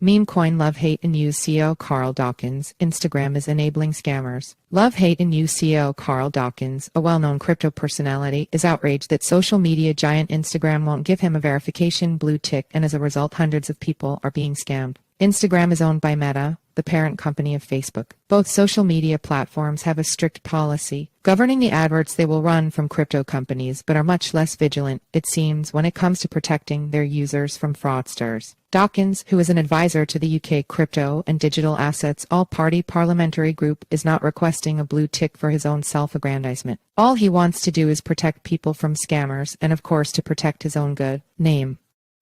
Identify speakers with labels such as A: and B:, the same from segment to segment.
A: Meme coin Love Hate and Use CEO Carl Dawkins, Instagram is enabling scammers. Love Hate and Use CEO Carl Dawkins, a well-known crypto personality, is outraged that social media giant Instagram won't give him a verification blue tick, and as a result hundreds of people are being scammed. Instagram is owned by Meta, the parent company of Facebook. Both social media platforms have a strict policy governing the adverts they will run from crypto companies, but are much less vigilant, it seems, when it comes to protecting their users from fraudsters. Dawkins, who is an advisor to the UK Crypto and Digital Assets All-Party Parliamentary Group, is not requesting a blue tick for his own self-aggrandizement. All he wants to do is protect people from scammers and, of course, to protect his own good name.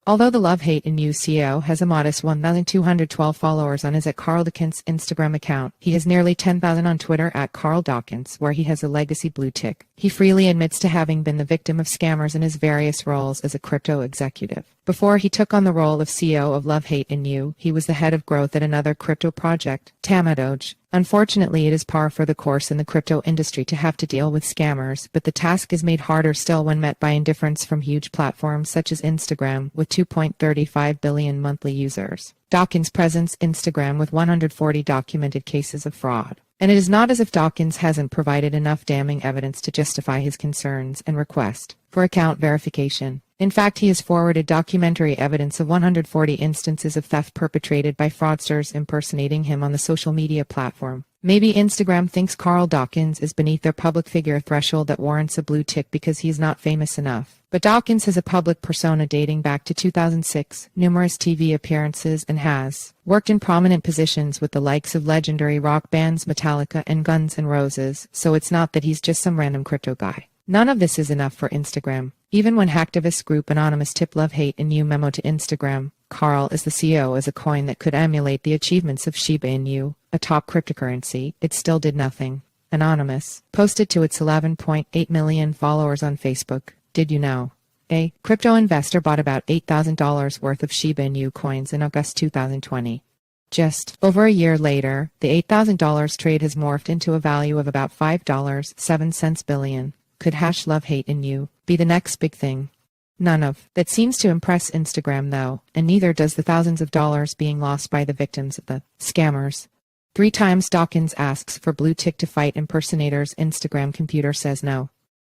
A: Although the Love Hate and Use CEO has a modest 1,212 followers on his @CarlDawkins Instagram account, he has nearly 10,000 on Twitter @CarlDawkins, where he has a legacy blue tick. He freely admits to having been the victim of scammers in his various roles as a crypto executive. Before he took on the role of CEO of Love Hate and You, he was the head of growth at another crypto project, Tamadoge. Unfortunately, it is par for the course in the crypto industry to have to deal with scammers, but the task is made harder still when met by indifference from huge platforms such as Instagram, with 2.35 billion monthly users. Dawkins presents Instagram with 140 documented cases of fraud. And it is not as if Dawkins hasn't provided enough damning evidence to justify his concerns and request for account verification. In fact, he has forwarded documentary evidence of 140 instances of theft perpetrated by fraudsters impersonating him on the social media platform. Maybe Instagram thinks Carl Dawkins is beneath their public figure threshold that warrants a blue tick because he is not famous enough. But Dawkins has a public persona dating back to 2006, numerous TV appearances, and has worked in prominent positions with the likes of legendary rock bands Metallica and Guns N' Roses, so it's not that he's just some random crypto guy. None of this is enough for Instagram. Even when hacktivist group Anonymous tip Love Hate and You memo to Instagram, Carl is the CEO as a coin that could emulate the achievements of Shiba Inu, a top cryptocurrency, it still did nothing. Anonymous posted to its 11.8 million followers on Facebook. Did you know? A crypto investor bought about $8,000 worth of Shiba Inu coins in August 2020. Just over a year later, the $8,000 trade has morphed into a value of about $5.07 billion. Could Love Hate and You be the next big thing? None of that seems to impress Instagram, though, and neither does the thousands of dollars being lost by the victims of the scammers. 3 times Dawkins asks for blue tick to fight impersonators. Instagram computer says no.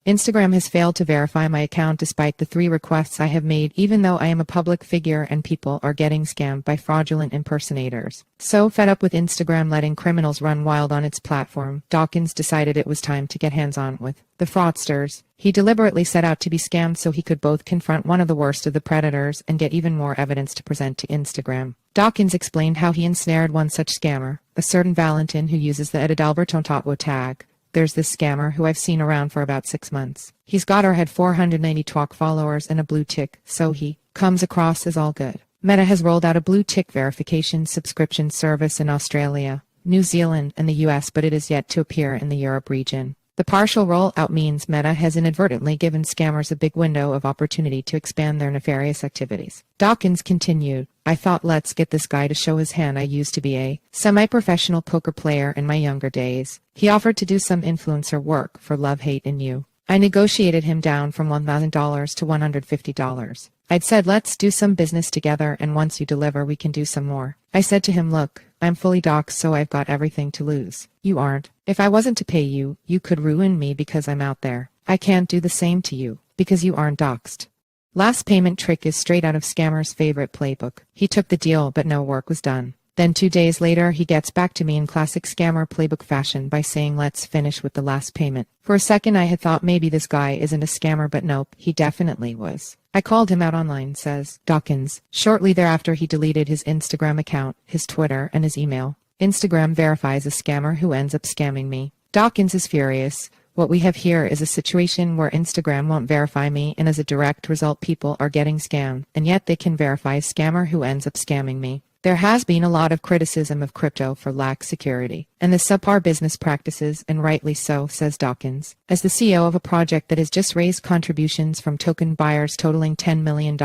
A: Instagram has failed to verify my account despite the 3 requests I have made, even though I am a public figure and people are getting scammed by fraudulent impersonators. So fed up with Instagram letting criminals run wild on its platform, Dawkins decided it was time to get hands-on with the fraudsters. He deliberately set out to be scammed so he could both confront one of the worst of the predators and get even more evidence to present to Instagram. Dawkins explained how he ensnared one such scammer, a certain Valentin who uses the @Adalbertontatwo tag. There's this scammer who I've seen around for about 6 months. He's got or had 490 twalk followers and a blue tick, so he comes across as all good. Meta has rolled out a blue tick verification subscription service in Australia, New Zealand, and the US, but it is yet to appear in the Europe region. The partial rollout means Meta has inadvertently given scammers a big window of opportunity to expand their nefarious activities. Dawkins continued, I thought, let's get this guy to show his hand. I used to be a semi-professional poker player in my younger days. He offered to do some influencer work for Love Hate and You. I negotiated him down from $1,000 to $150. I'd said let's do some business together, and once you deliver we can do some more. I said to him, look, I'm fully doxxed, so I've got everything to lose. You aren't. If I wasn't to pay you, you could ruin me because I'm out there. I can't do the same to you, because you aren't doxxed. Last payment trick is straight out of scammer's favorite playbook. He took the deal, but no work was done. Then 2 days later, he gets back to me in classic scammer playbook fashion by saying let's finish with the last payment. For a second I had thought maybe this guy isn't a scammer, but nope, he definitely was. I called him out online, says Dawkins. Shortly thereafter he deleted his Instagram account, his Twitter, and his email. Instagram verifies a scammer who ends up scamming me. Dawkins is furious. What we have here is a situation where Instagram won't verify me, and as a direct result people are getting scammed, and yet they can verify a scammer who ends up scamming me. There has been a lot of criticism of crypto for lax security and the subpar business practices, and rightly so, says Dawkins. As the CEO of a project that has just raised contributions from token buyers totaling $10 million,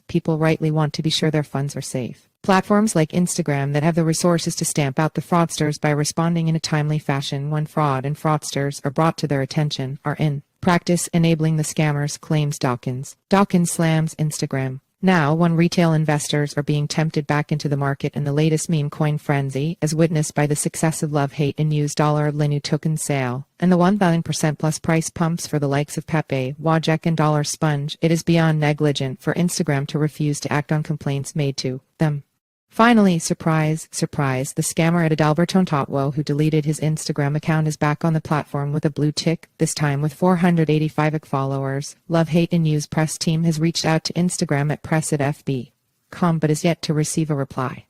A: people rightly want to be sure their funds are safe. Platforms like Instagram that have the resources to stamp out the fraudsters by responding in a timely fashion when fraud and fraudsters are brought to their attention are in practice enabling the scammers, claims Dawkins. Dawkins slams Instagram. Now, when retail investors are being tempted back into the market in the latest meme coin frenzy, as witnessed by the successive love, hate, and use $Linu token sale, and the 1,000% plus price pumps for the likes of Pepe, Wojek, and Dollar Sponge, it is beyond negligent for Instagram to refuse to act on complaints made to them. Finally, surprise, surprise, the scammer Adalberto Totwo, who deleted his Instagram account, is back on the platform with a blue tick, this time with 485 followers. Love, Hate, and Use press team has reached out to Instagram at press@fb.com but is yet to receive a reply.